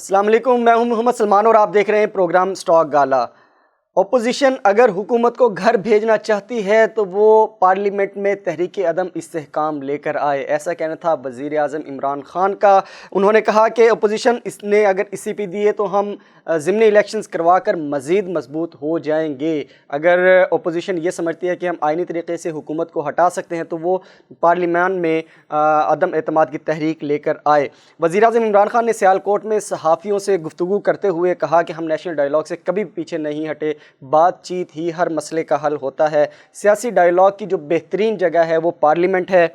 السلام علیکم، میں ہوں محمد سلمان اور آپ دیکھ رہے ہیں پروگرام سٹاک گالا۔ اپوزیشن اگر حکومت کو گھر بھیجنا چاہتی ہے تو وہ پارلیمنٹ میں تحریک عدم استحکام لے کر آئے، ایسا کہنا تھا وزیر اعظم عمران خان کا۔ انہوں نے کہا کہ اپوزیشن نے اگر اسی پہ دیے تو ہم ضمنی الیکشنز کروا کر مزید مضبوط ہو جائیں گے۔ اگر اپوزیشن یہ سمجھتی ہے کہ ہم آئینی طریقے سے حکومت کو ہٹا سکتے ہیں تو وہ پارلیمان میں عدم اعتماد کی تحریک لے کر آئے۔ وزیر اعظم عمران خان نے سیالکوٹ میں صحافیوں سے گفتگو کرتے ہوئے کہا کہ ہم نیشنل ڈائیلاگ سے کبھی پیچھے نہیں ہٹے، بات چیت ہی ہر مسئلے کا حل ہوتا ہے۔ سیاسی ڈائیلاگ کی جو بہترین جگہ ہے وہ پارلیمنٹ ہے۔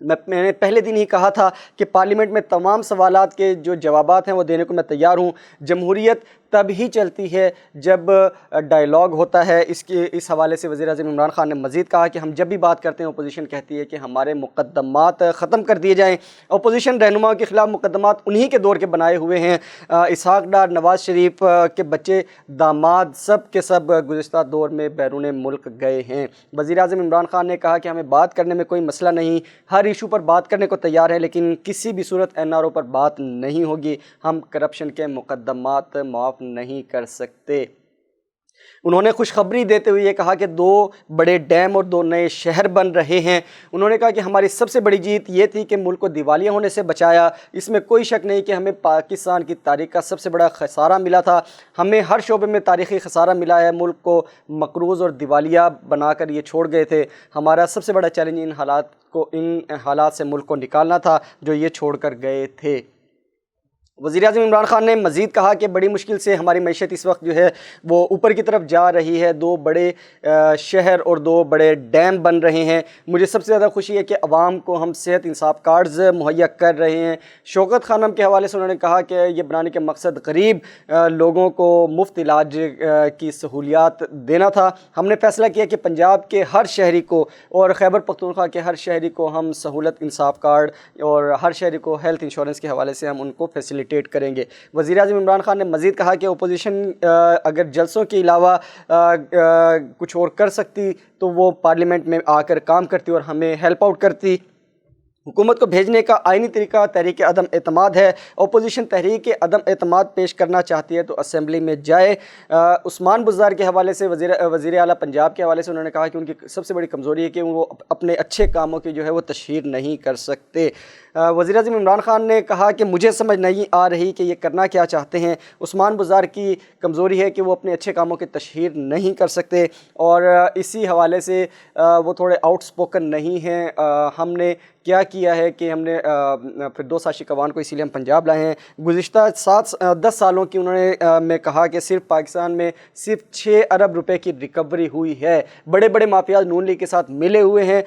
میں نے پہلے دن ہی کہا تھا کہ پارلیمنٹ میں تمام سوالات کے جو جوابات ہیں وہ دینے کو میں تیار ہوں۔ جمہوریت تب ہی چلتی ہے جب ڈائیلاگ ہوتا ہے۔ اس حوالے سے وزیر اعظم عمران خان نے مزید کہا کہ ہم جب بھی بات کرتے ہیں اپوزیشن کہتی ہے کہ ہمارے مقدمات ختم کر دیے جائیں۔ اپوزیشن رہنماؤں کے خلاف مقدمات انہی کے دور کے بنائے ہوئے ہیں۔ اسحاق ڈار، نواز شریف کے بچے، داماد، سب کے سب گزشتہ دور میں بیرون ملک گئے ہیں۔ وزیر اعظم عمران خان نے کہا کہ ہمیں بات کرنے میں کوئی مسئلہ نہیں، ہر ایشو پر بات کرنے کو تیار ہے، لیکن کسی بھی صورت این آر او پر بات نہیں ہوگی۔ ہم کرپشن کے مقدمات معاف نہیں کر سکتے۔ انہوں نے خوشخبری دیتے ہوئے یہ کہا کہ 2 بڑے ڈیم اور 2 نئے شہر بن رہے ہیں۔ انہوں نے کہا کہ ہماری سب سے بڑی جیت یہ تھی کہ ملک کو دیوالیہ ہونے سے بچایا۔ اس میں کوئی شک نہیں کہ ہمیں پاکستان کی تاریخ کا سب سے بڑا خسارہ ملا تھا، ہمیں ہر شعبے میں تاریخی خسارہ ملا ہے، ملک کو مقروض اور دیوالیہ بنا کر یہ چھوڑ گئے تھے۔ ہمارا سب سے بڑا چیلنج ان حالات سے ملک کو نکالنا تھا جو یہ چھوڑ کر گئے تھے۔ وزیر اعظم عمران خان نے مزید کہا کہ بڑی مشکل سے ہماری معیشت اس وقت جو ہے وہ اوپر کی طرف جا رہی ہے، 2 بڑے شہر اور 2 بڑے ڈیم بن رہے ہیں۔ مجھے سب سے زیادہ خوشی ہے کہ عوام کو ہم صحت انصاف کارڈز مہیا کر رہے ہیں۔ شوکت خانم کے حوالے سے انہوں نے کہا کہ یہ بنانے کے مقصد غریب لوگوں کو مفت علاج کی سہولیات دینا تھا۔ ہم نے فیصلہ کیا کہ پنجاب کے ہر شہری کو اور خیبر پختونخوا کے ہر شہری کو ہم سہولت انصاف کارڈ اور ہر شہری کو ہیلتھ انشورنس کے حوالے سے ہم ان کو فیسیلیٹیٹ کریں گے۔ وزیر اعظم عمران خان نے مزید کہا کہ اپوزیشن اگر جلسوں کے علاوہ کچھ اور کر سکتی تو وہ پارلیمنٹ میں آ کر کام کرتی اور ہمیں ہیلپ آؤٹ کرتی۔ حکومت کو بھیجنے کا آئینی طریقہ تحریک عدم اعتماد ہے۔ اپوزیشن تحریک عدم اعتماد پیش کرنا چاہتی ہے تو اسمبلی میں جائے۔ عثمان بزدار کے حوالے سے وزیر اعلیٰ پنجاب کے حوالے سے انہوں نے کہا کہ ان کی سب سے بڑی کمزوری ہے کہ وہ اپنے اچھے کاموں کی جو ہے وہ تشہیر نہیں کر سکتے۔ وزیر اعظم عمران خان نے کہا کہ مجھے سمجھ نہیں آ رہی کہ یہ کرنا کیا چاہتے ہیں۔ عثمان بزدار کی کمزوری ہے کہ وہ اپنے اچھے کاموں کی تشہیر نہیں کر سکتے اور اسی حوالے سے وہ تھوڑے آؤٹ سپوکن نہیں ہیں۔ ہم نے کیا کیا ہے کہ ہم نے فردوس عاشق اعوان کو اسی لیے ہم پنجاب لائے ہیں۔ گزشتہ 10 سالوں کی انہوں نے میں کہا کہ صرف پاکستان میں صرف 6 ارب روپے کی ریکوری ہوئی ہے۔ بڑے بڑے مافیاز نون لیگ کے ساتھ ملے ہوئے ہیں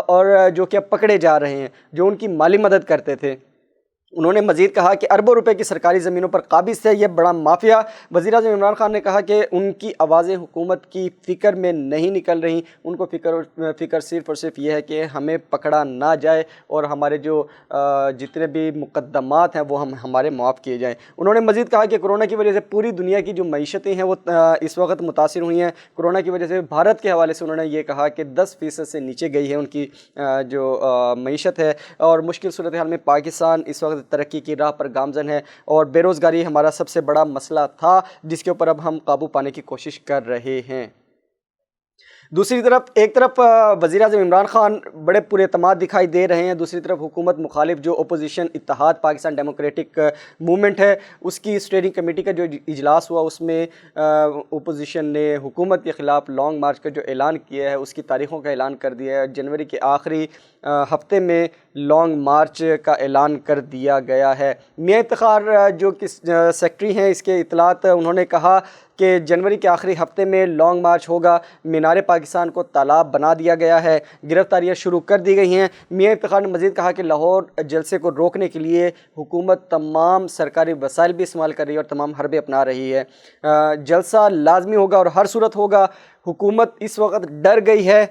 اور جو کہ اب پکڑے جا رہے ہیں، جو ان کی مالی مدد کرتے تھے۔ انہوں نے مزید کہا کہ اربوں روپے کی سرکاری زمینوں پر قابض ہے یہ بڑا مافیا۔ وزیر اعظم عمران خان نے کہا کہ ان کی آوازیں حکومت کی فکر میں نہیں نکل رہی، ان کو فکر صرف اور صرف یہ ہے کہ ہمیں پکڑا نہ جائے اور ہمارے جو جتنے بھی مقدمات ہیں وہ ہمارے معاف کیے جائیں۔ انہوں نے مزید کہا کہ کرونا کی وجہ سے پوری دنیا کی جو معیشتیں ہیں وہ اس وقت متاثر ہوئی ہیں۔ کرونا کی وجہ سے بھارت کے حوالے سے انہوں نے یہ کہا کہ 10% سے نیچے گئی ہے ان کی جو معیشت ہے اور مشکل صورتحال میں پاکستان اس وقت ترقی کی راہ پر گامزن ہے اور بے روزگاری ہمارا سب سے بڑا مسئلہ تھا جس کے اوپر اب ہم قابو پانے کی کوشش کر رہے ہیں۔ دوسری طرف ایک طرف وزیر اعظم عمران خان بڑے پورے اعتماد دکھائی دے رہے ہیں، دوسری طرف حکومت مخالف جو اپوزیشن اتحاد پاکستان ڈیموکریٹک موومنٹ ہے اس کی اسٹیئرنگ کمیٹی کا جو اجلاس ہوا اس میں اپوزیشن نے حکومت کے خلاف لانگ مارچ کا جو اعلان کیا ہے اس کی تاریخوں کا اعلان کر دیا ہے۔ جنوری کے آخری ہفتے میں لانگ مارچ کا اعلان کر دیا گیا ہے۔ میاں افتخار جو سیکٹری ہیں اس کے اطلاعات، انہوں نے کہا کہ جنوری کے آخری ہفتے میں لانگ مارچ ہوگا۔ مینار پاکستان کو تالاب بنا دیا گیا ہے، گرفتاریاں شروع کر دی گئی ہیں۔ میاں افتخار نے مزید کہا کہ لاہور جلسے کو روکنے کے لیے حکومت تمام سرکاری وسائل بھی استعمال کر رہی ہے اور تمام حربے اپنا رہی ہے۔ جلسہ لازمی ہوگا اور ہر صورت ہوگا۔ حکومت اس وقت ڈر گئی ہے۔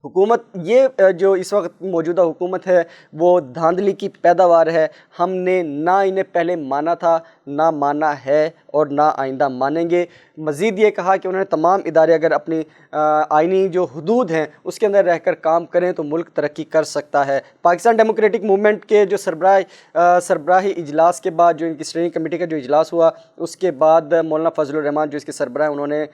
حکومت یہ جو اس وقت موجودہ حکومت ہے وہ دھاندلی کی پیداوار ہے۔ ہم نے نہ انہیں پہلے مانا تھا نہ مانا ہے اور نہ آئندہ مانیں گے۔ مزید یہ کہا کہ انہوں نے تمام ادارے اگر اپنی آئینی جو حدود ہیں اس کے اندر رہ کر کام کریں تو ملک ترقی کر سکتا ہے۔ پاکستان ڈیموکریٹک موومنٹ کے جو سربراہی اجلاس کے بعد جو ان کی اسٹیئرنگ کمیٹی کا جو اجلاس ہوا اس کے بعد مولانا فضل الرحمان جو اس کے سربراہ ہیں انہوں نے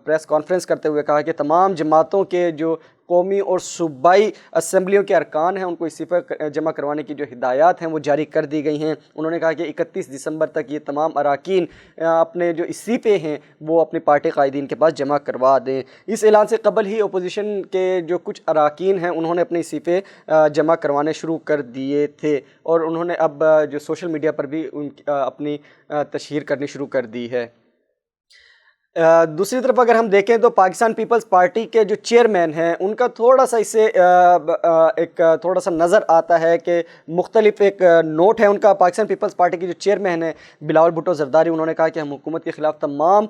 پریس کانفرنس کرتے ہوئے کہا کہ تمام جماعتوں کے جو قومی اور صوبائی اسمبلیوں کے ارکان ہیں ان کو استعفے جمع کروانے کی جو ہدایات ہیں وہ جاری کر دی گئی ہیں۔ انہوں نے کہا کہ 31 دسمبر تک یہ تمام اراکین اپنے جو استعفے ہیں وہ اپنی پارٹی قائدین کے پاس جمع کروا دیں۔ اس اعلان سے قبل ہی اپوزیشن کے جو کچھ اراکین ہیں انہوں نے اپنے استعفے جمع کروانے شروع کر دیے تھے اور انہوں نے اب جو سوشل میڈیا پر بھی اپنی تشہیر کرنی شروع کر دی ہے۔ دوسری طرف اگر ہم دیکھیں تو پاکستان پیپلز پارٹی کے جو چیئرمین ہیں ان کا تھوڑا سا اس سے ایک تھوڑا سا نظر آتا ہے کہ مختلف ایک نوٹ ہے ان کا۔ پاکستان پیپلز پارٹی کے جو چیئرمین ہیں بلاول بھٹو زرداری انہوں نے کہا کہ ہم حکومت کے خلاف تمام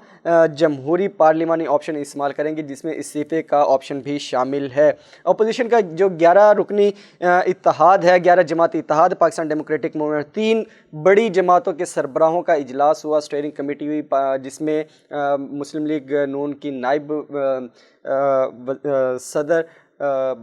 جمہوری پارلیمانی آپشن استعمال کریں گے جس میں استعفے کا آپشن بھی شامل ہے۔ اپوزیشن کا جو 11 رکنی اتحاد ہے، 11 جماعتی اتحاد پاکستان ڈیموکریٹک موومنٹ، 3 بڑی جماعتوں کے سربراہوں کا اجلاس ہوا، اسٹیئرنگ کمیٹی ہوئی جس میں مسلم لیگ نون کی نائب صدر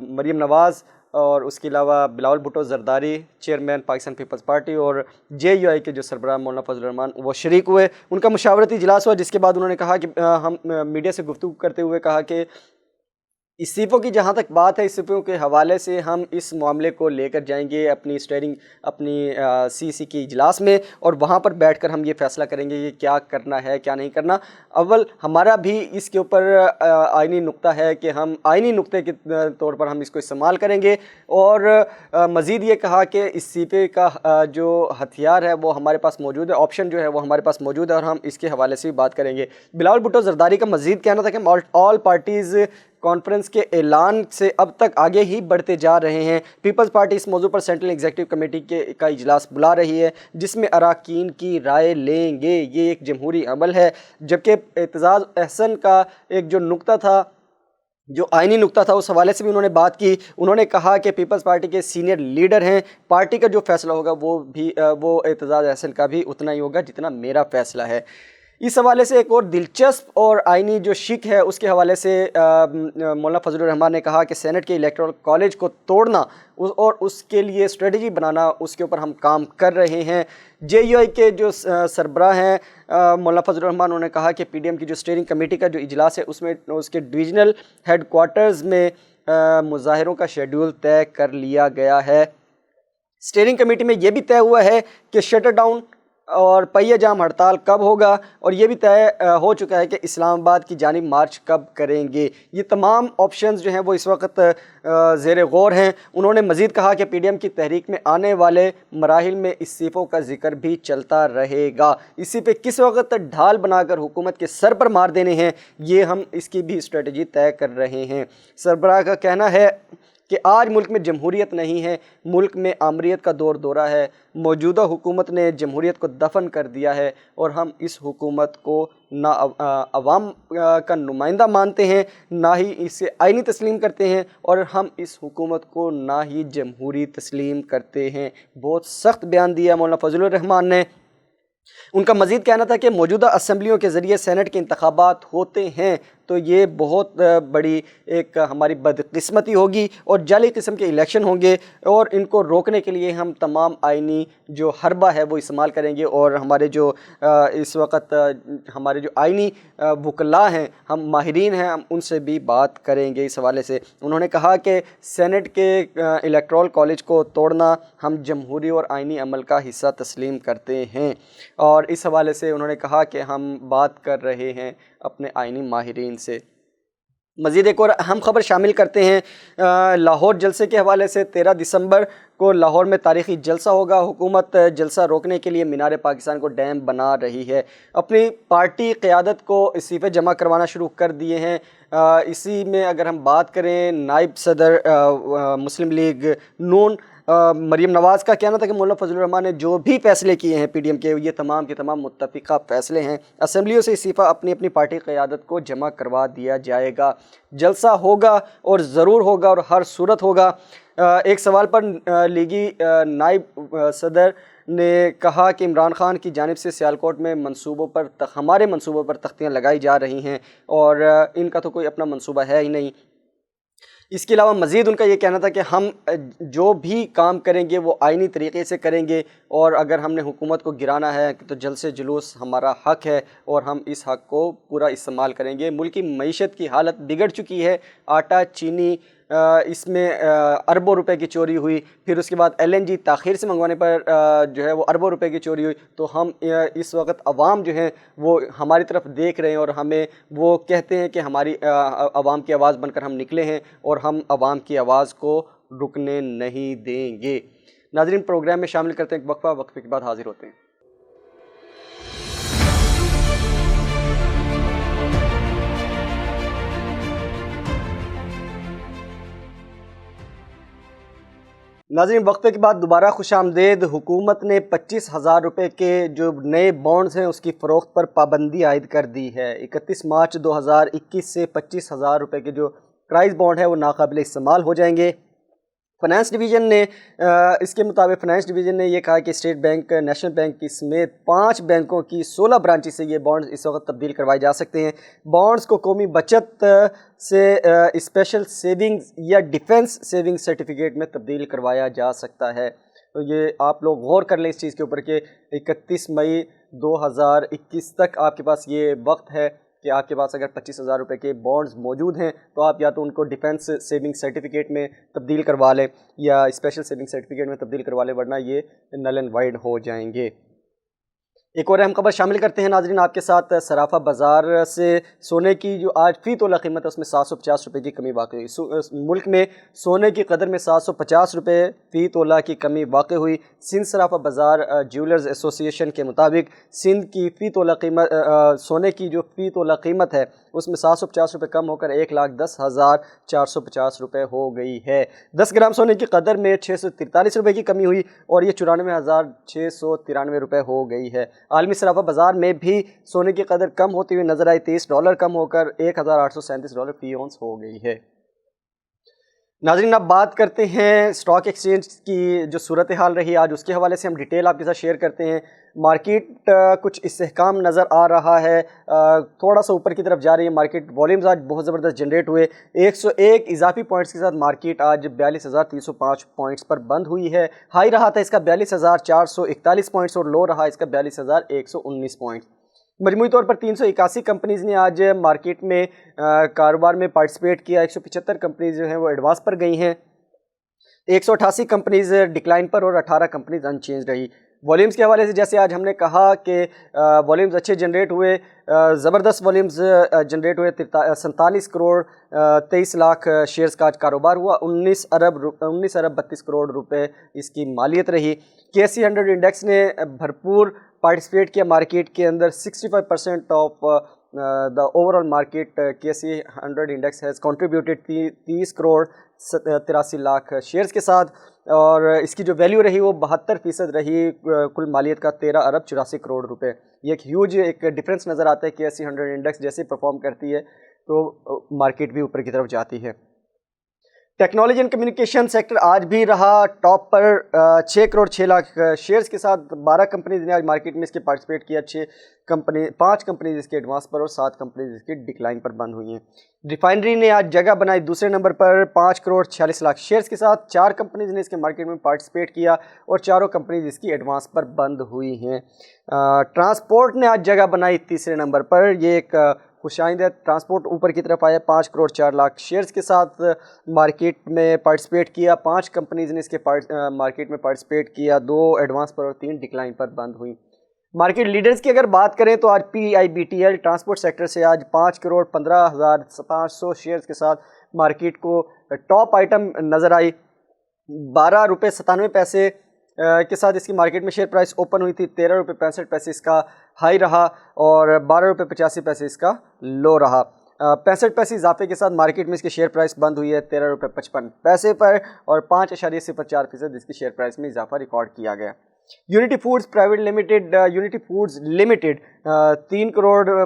مریم نواز اور اس کے علاوہ بلاول بھٹو زرداری چیئرمین پاکستان پیپلز پارٹی اور جے یو آئی کے جو سربراہ مولانا فضل الرحمان وہ شریک ہوئے۔ ان کا مشاورتی اجلاس ہوا جس کے بعد انہوں نے کہا کہ ہم میڈیا سے گفتگو کرتے ہوئے کہا کہ استعفوں کی جہاں تک بات ہے استعفوں کے حوالے سے ہم اس معاملے کو لے کر جائیں گے اپنی سی کی اجلاس میں اور وہاں پر بیٹھ کر ہم یہ فیصلہ کریں گے کہ کیا کرنا ہے کیا نہیں کرنا۔ اول ہمارا بھی اس کے اوپر آئینی نقطہ ہے کہ ہم آئینی نقطے کے طور پر ہم اس کو استعمال کریں گے اور مزید یہ کہا کہ استعفے کا جو ہتھیار ہے وہ ہمارے پاس موجود ہے، آپشن جو ہے وہ ہمارے پاس موجود ہے اور ہم اس کے حوالے سے بھی بات کریں گے۔ بلاول بھٹو زرداری کا مزید کہنا تھا کہ آل پارٹیز کانفرنس کے اعلان سے اب تک آگے ہی بڑھتے جا رہے ہیں۔ پیپلز پارٹی اس موضوع پر سینٹرل ایگزیکٹو کمیٹی کا اجلاس بلا رہی ہے جس میں اراکین کی رائے لیں گے۔ یہ ایک جمہوری عمل ہے، جبکہ اعتزاز احسن کا ایک جو نقطہ تھا، جو آئینی نقطہ تھا، اس حوالے سے بھی انہوں نے بات کی۔ انہوں نے کہا کہ پیپلز پارٹی کے سینئر لیڈر ہیں، پارٹی کا جو فیصلہ ہوگا وہ اعتزاز احسن کا بھی اتنا ہی ہوگا جتنا میرا فیصلہ ہے۔ اس حوالے سے ایک اور دلچسپ اور آئینی جو شک ہے اس کے حوالے سے مولانا فضل الرحمان نے کہا کہ سینٹ کے الیکٹورل کالج کو توڑنا اور اس کے لیے اسٹریٹجی بنانا اس کے اوپر ہم کام کر رہے ہیں۔ جے یو آئی کے جو سربراہ ہیں مولانا فضل الرحمان انہوں نے کہا کہ پی ڈی ایم کی جو اسٹیئرنگ کمیٹی کا جو اجلاس ہے اس میں اس کے ڈویژنل ہیڈ کوارٹرز میں مظاہروں کا شیڈول طے کر لیا گیا ہے۔ اسٹیئرنگ کمیٹی میں یہ بھی طے ہوا ہے کہ شٹر ڈاؤن اور پہیہ جام ہڑتال کب ہوگا اور یہ بھی طے ہو چکا ہے کہ اسلام آباد کی جانب مارچ کب کریں گے۔ یہ تمام آپشنز جو ہیں وہ اس وقت زیر غور ہیں۔ انہوں نے مزید کہا کہ پی ڈی ایم کی تحریک میں آنے والے مراحل میں استعفوں کا ذکر بھی چلتا رہے گا۔ استعفے کس وقت ڈھال بنا کر حکومت کے سر پر مار دینے ہیں یہ ہم اس کی بھی اسٹریٹجی طے کر رہے ہیں۔ سربراہ کا کہنا ہے کہ آج ملک میں جمہوریت نہیں ہے، ملک میں آمریت کا دور دورہ ہے۔ موجودہ حکومت نے جمہوریت کو دفن کر دیا ہے اور ہم اس حکومت کو نہ عوام کا نمائندہ مانتے ہیں نہ ہی اسے آئینی تسلیم کرتے ہیں اور ہم اس حکومت کو نہ ہی جمہوری تسلیم کرتے ہیں۔ بہت سخت بیان دیا مولانا فضل الرحمان نے۔ ان کا مزید کہنا تھا کہ موجودہ اسمبلیوں کے ذریعے سینٹ کے انتخابات ہوتے ہیں تو یہ بہت بڑی ایک ہماری بدقسمتی ہوگی اور جعلی قسم کے الیکشن ہوں گے اور ان کو روکنے کے لیے ہم تمام آئینی جو حربہ ہے وہ استعمال کریں گے اور ہمارے جو اس وقت ہمارے جو آئینی وکلاء ہیں، ہم ماہرین ہیں، ہم ان سے بھی بات کریں گے۔ اس حوالے سے انہوں نے کہا کہ سینٹ کے الیکٹورل کالج کو توڑنا ہم جمہوری اور آئینی عمل کا حصہ تسلیم کرتے ہیں اور اس حوالے سے انہوں نے کہا کہ ہم بات کر رہے ہیں اپنے آئینی ماہرین سے۔ مزید ایک اور اہم خبر شامل کرتے ہیں لاہور جلسے کے حوالے سے۔ 13 دسمبر کو لاہور میں تاریخی جلسہ ہوگا۔ حکومت جلسہ روکنے کے لیے مینار پاکستان کو ڈیم بنا رہی ہے۔ اپنی پارٹی قیادت کو استعفے جمع کروانا شروع کر دیے ہیں۔ اسی میں اگر ہم بات کریں نائب صدر مسلم لیگ نون مریم نواز کا کہنا تھا کہ مولانا فضل الرحمان نے جو بھی فیصلے کیے ہیں پی ڈی ایم کے یہ تمام کے تمام متفقہ فیصلے ہیں۔ اسمبلیوں سے استعفیٰ اپنی اپنی پارٹی قیادت کو جمع کروا دیا جائے گا۔ جلسہ ہوگا اور ضرور ہوگا اور ہر صورت ہوگا۔ ایک سوال پر لیگی نائب صدر نے کہا کہ عمران خان کی جانب سے سیالکوٹ میں ہمارے منصوبوں پر تختیاں لگائی جا رہی ہیں اور ان کا تو کوئی اپنا منصوبہ ہے ہی نہیں۔ اس کے علاوہ مزید ان کا یہ کہنا تھا کہ ہم جو بھی کام کریں گے وہ آئینی طریقے سے کریں گے، اور اگر ہم نے حکومت کو گرانا ہے تو جلد سے جلوس ہمارا حق ہے اور ہم اس حق کو پورا استعمال کریں گے۔ ملک کی معیشت کی حالت بگڑ چکی ہے، آٹا، چینی، اس میں اربوں روپے کی چوری ہوئی، پھر اس کے بعد LNG تاخیر سے منگوانے پر جو ہے وہ اربوں روپے کی چوری ہوئی، تو ہم اس وقت عوام جو ہیں وہ ہماری طرف دیکھ رہے ہیں اور ہمیں وہ کہتے ہیں کہ ہماری عوام کی آواز بن کر ہم نکلے ہیں اور ہم عوام کی آواز کو رکنے نہیں دیں گے۔ ناظرین، پروگرام میں شامل کرتے ہیں ایک وقفہ، وقفے کے بعد حاضر ہوتے ہیں۔ ناظرین، وقفے کے بعد دوبارہ خوش آمدید۔ حکومت نے 25,000 روپے کے جو نئے بانڈز ہیں اس کی فروخت پر پابندی عائد کر دی ہے۔ 31 مارچ 2021 سے 25,000 روپے کے جو پرائز بانڈ ہے وہ ناقابل استعمال ہو جائیں گے۔ فنانس ڈویژن نے اس کے مطابق فنانس ڈویژن نے یہ کہا کہ اسٹیٹ بینک، نیشنل بینک کی سمیت 5 بینکوں کی 16 برانچز سے یہ بانڈز اس وقت تبدیل کروائے جا سکتے ہیں۔ بانڈز کو قومی بچت سے اسپیشل سیونگز یا ڈیفنس سیونگ سرٹیفکیٹ میں تبدیل کروایا جا سکتا ہے۔ تو یہ آپ لوگ غور کر لیں اس چیز کے اوپر کہ 31 مئی 2021 تک آپ کے پاس یہ وقت ہے کہ آپ کے پاس اگر 25,000 روپے کے بانڈز موجود ہیں تو آپ یا تو ان کو ڈیفنس سیونگ سرٹیفکیٹ میں تبدیل کروا لیں یا اسپیشل سیونگ سرٹیفکیٹ میں تبدیل کروا لیں، ورنہ یہ نل اینڈ وائڈ ہو جائیں گے۔ ایک اور اہم خبر شامل کرتے ہیں ناظرین آپ کے ساتھ۔ صرافہ بازار سے سونے کی جو آج فی تولہ قیمت ہے اس میں 750 روپے کی کمی واقع ہوئی۔ ملک میں سونے کی قدر میں 750 روپے فی تولہ کی کمی واقع ہوئی۔ سندھ صرافہ بازار جیولرز ایسوسی ایشن کے مطابق سندھ کی فی تولہ قیمت سونے کی جو فی تولہ قیمت ہے اس میں 750 روپے کم ہو کر 1,10,450 روپے ہو گئی ہے۔ 10 گرام سونے کی قدر میں 643 روپے کی کمی ہوئی اور یہ 94,693 روپے ہو گئی ہے۔ عالمی صرافہ بازار میں بھی سونے کی قدر کم ہوتی ہوئی نظر آئی، $23 کم ہو کر $1,837 فی اونس ہو گئی ہے۔ ناظرین، اب بات کرتے ہیں اسٹاک ایکسچینج کی جو صورتحال رہی آج، اس کے حوالے سے ہم ڈیٹیل آپ کے ساتھ شیئر کرتے ہیں۔ مارکیٹ کچھ استحکام نظر آ رہا ہے، تھوڑا سا اوپر کی طرف جا رہی ہے مارکیٹ۔ والیومز آج بہت زبردست جنریٹ ہوئے، 101 اضافی پوائنٹس کے ساتھ مارکیٹ آج 42,305 پوائنٹس پر بند ہوئی ہے۔ ہائی رہا تھا اس کا 42,441 پوائنٹس اور لو رہا اس کا 42,119 پوائنٹس۔ مجموعی طور پر 381 کمپنیز نے آج مارکیٹ میں کاروبار میں پارٹیسپیٹ کیا۔ 175 کمپنیز جو ہیں وہ ایڈوانس پر گئی ہیں، 188 کمپنیز ڈکلائن پر اور 18 کمپنیز ان چینج رہی۔ والیومز کے حوالے سے جیسے آج ہم نے کہا کہ والیومز اچھے جنریٹ ہوئے، زبردست والیومز جنریٹ ہوئے، 47 کروڑ 23 لاکھ شیئرز کا آج کاروبار ہوا، 19 ارب 32 کروڑ روپے اس کی مالیت رہی۔ KSE 100 انڈیکس نے بھرپور پارٹیسپیٹ کیا مارکیٹ کے اندر، 65% of the over all market KSE 100 index has contributed 30 crore 83 lakh shares کے ساتھ، اور اس کی جو ویلیو رہی وہ 72% رہی، کل مالیت کا 13 ارب 84 کروڑ روپے۔ یہ ایک ہیوج ایک ڈفرینس نظر آتا ہے، KSE 100 انڈیکس جیسے پرفارم کرتی ہے تو مارکیٹ بھی اوپر کی طرف جاتی ہے۔ ٹیکنالوجی اینڈ کمیونیکیشن سیکٹر آج بھی رہا ٹاپ پر، 6 کروڑ 6 لاکھ شیئرز کے ساتھ 12 کمپنیز نے آج مارکیٹ میں اس کے پارٹیسپیٹ کیا، 5 کمپنیز اس کے ایڈوانس پر اور 7 کمپنیز اس کے ڈکلائن پر بند ہوئی ہیں۔ ریفائنری نے آج جگہ بنائی دوسرے نمبر پر 5 کروڑ 46 لاکھ شیئرز کے ساتھ، 4 کمپنیز نے اس کے مارکیٹ میں پارٹیسپیٹ کیا اور چاروں کمپنیز اس کی ایڈوانس پر بند ہوئی ہیں۔ ٹرانسپورٹ نے آج جگہ بنائی تیسرے نمبر پر، یہ ایک خوش آئند ہے، ٹرانسپورٹ اوپر کی طرف آیا، 5 کروڑ 4 لاکھ شیئرز کے ساتھ مارکیٹ میں پارٹیسپیٹ کیا، 5 کمپنیز نے اس کے مارکیٹ میں پارٹیسپیٹ کیا، 2 ایڈوانس پر اور 3 ڈکلائن پر بند ہوئی۔ مارکیٹ لیڈرز کی اگر بات کریں تو آج PIBTL ٹرانسپورٹ سیکٹر سے آج 5 کروڑ 15,500 شیئرز کے ساتھ مارکیٹ کو ٹاپ آئٹم نظر آئی، 12 روپے 97 پیسے کے ساتھ اس کی مارکیٹ میں شیئر پرائس اوپن ہوئی تھی، 13 روپے 65 پیسے اس کا ہائی رہا اور 12 روپے 85 پیسے اس کا لو رہا۔ 65 پیسے اضافے کے ساتھ مارکیٹ میں اس کی شیئر پرائس بند ہوئی ہے 13 روپے 55 پیسے پر اور 5.04% اس کی شیئر پرائس میں اضافہ ریکارڈ کیا گیا۔ Unity foods private limited 3 crore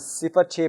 0.6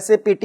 SAPT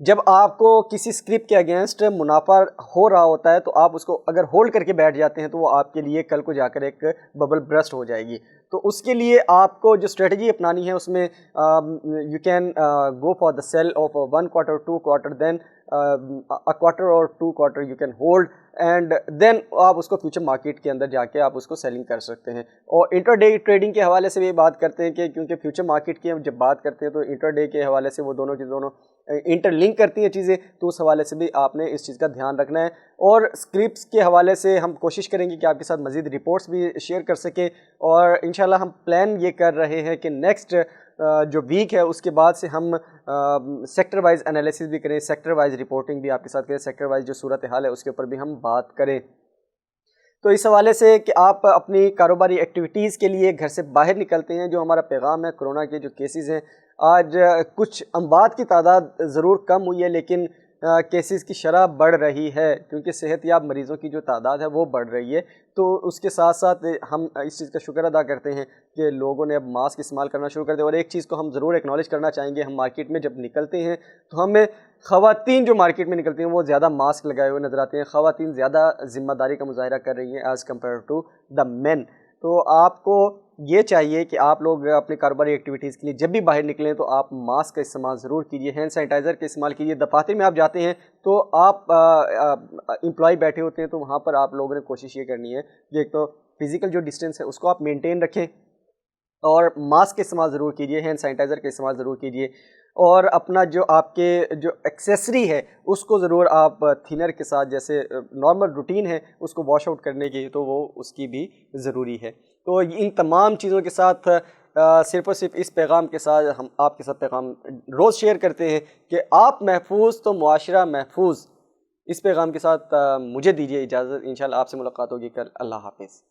جب آپ کو کسی اسکرپٹ کے اگینسٹ منافع ہو رہا ہوتا ہے تو آپ اس کو اگر ہولڈ کر کے بیٹھ جاتے ہیں تو وہ آپ کے لیے کل کو جا کر ایک ببل برسٹ ہو جائے گی. تو اس کے لیے آپ کو جو اسٹریٹجی اپنانی ہے اس میں you can go for the sale of 1 quarter 2 quarter, then a quarter or 2 quarter you can hold and then آپ اس کو فیوچر مارکیٹ کے اندر جا کے آپ اس کو سیلنگ کر سکتے ہیں. اور انٹر ڈے ٹریڈنگ کے حوالے سے بھی بات کرتے ہیں کہ کیونکہ فیوچر مارکیٹ کی ہم جب بات کرتے ہیں تو انٹر ڈے کے حوالے سے وہ دونوں کی دونوں انٹر لنک کرتی ہیں چیزیں, تو اس حوالے سے بھی آپ نے اس چیز کا دھیان رکھنا ہے. اور اسکرپٹس کے حوالے سے ہم کوشش کریں گے کہ آپ کے ساتھ مزید رپورٹس بھی شیئر کر سکیں, اور انشاءاللہ ہم پلان یہ کر رہے ہیں کہ نیکسٹ جو ویک ہے اس کے بعد سے ہم سیکٹر وائز انالیسس بھی کریں, سیکٹر وائز رپورٹنگ بھی آپ کے ساتھ کریں, سیکٹر وائز جو صورتحال ہے اس کے اوپر بھی ہم بات کریں. تو اس حوالے سے کہ آپ اپنی کاروباری ایکٹیویٹیز کے لیے گھر سے باہر نکلتے ہیں, جو ہمارا پیغام ہے کورونا کے جو کیسز ہیں, آج کچھ اموات کی تعداد ضرور کم ہوئی ہے لیکن کیسز کی شرح بڑھ رہی ہے, کیونکہ صحت یاب مریضوں کی جو تعداد ہے وہ بڑھ رہی ہے. تو اس کے ساتھ ساتھ ہم اس چیز کا شکر ادا کرتے ہیں کہ لوگوں نے اب ماسک استعمال کرنا شروع کر دیا. اور ایک چیز کو ہم ضرور ایکنالج کرنا چاہیں گے, ہم مارکیٹ میں جب نکلتے ہیں تو ہمیں خواتین جو مارکیٹ میں نکلتی ہیں وہ زیادہ ماسک لگائے ہوئے نظر آتے ہیں, خواتین زیادہ ذمہ داری کا مظاہرہ کر رہی ہیں ایز کمپیئر ٹو دا مین. تو آپ کو یہ چاہیے کہ آپ لوگ اپنے کاروباری ایکٹیویٹیز کے لیے جب بھی باہر نکلیں تو آپ ماسک کا استعمال ضرور کیجیے, ہینڈ سینیٹائزر کا استعمال کیجیے. دفاتر میں آپ جاتے ہیں تو آپ امپلائی بیٹھے ہوتے ہیں تو وہاں پر آپ لوگوں نے کوشش یہ کرنی ہے کہ ایک تو فزیکل جو ڈسٹینس ہے اس کو آپ مینٹین رکھیں, اور ماسک کا استعمال ضرور کیجیے, ہینڈ سینیٹائزر کا استعمال ضرور کیجیے, اور اپنا جو آپ کے جو ایکسیسری ہے اس کو ضرور آپ تھنر کے ساتھ, جیسے نارمل روٹین ہے اس کو واش آؤٹ کرنے کی, تو وہ اس کی بھی ضروری ہے. تو ان تمام چیزوں کے ساتھ صرف اور صرف اس پیغام کے ساتھ ہم آپ کے ساتھ پیغام روز شیئر کرتے ہیں کہ آپ محفوظ تو معاشرہ محفوظ. اس پیغام کے ساتھ مجھے دیجیے اجازت, انشاءاللہ آپ سے ملاقات ہوگی کل. اللہ حافظ.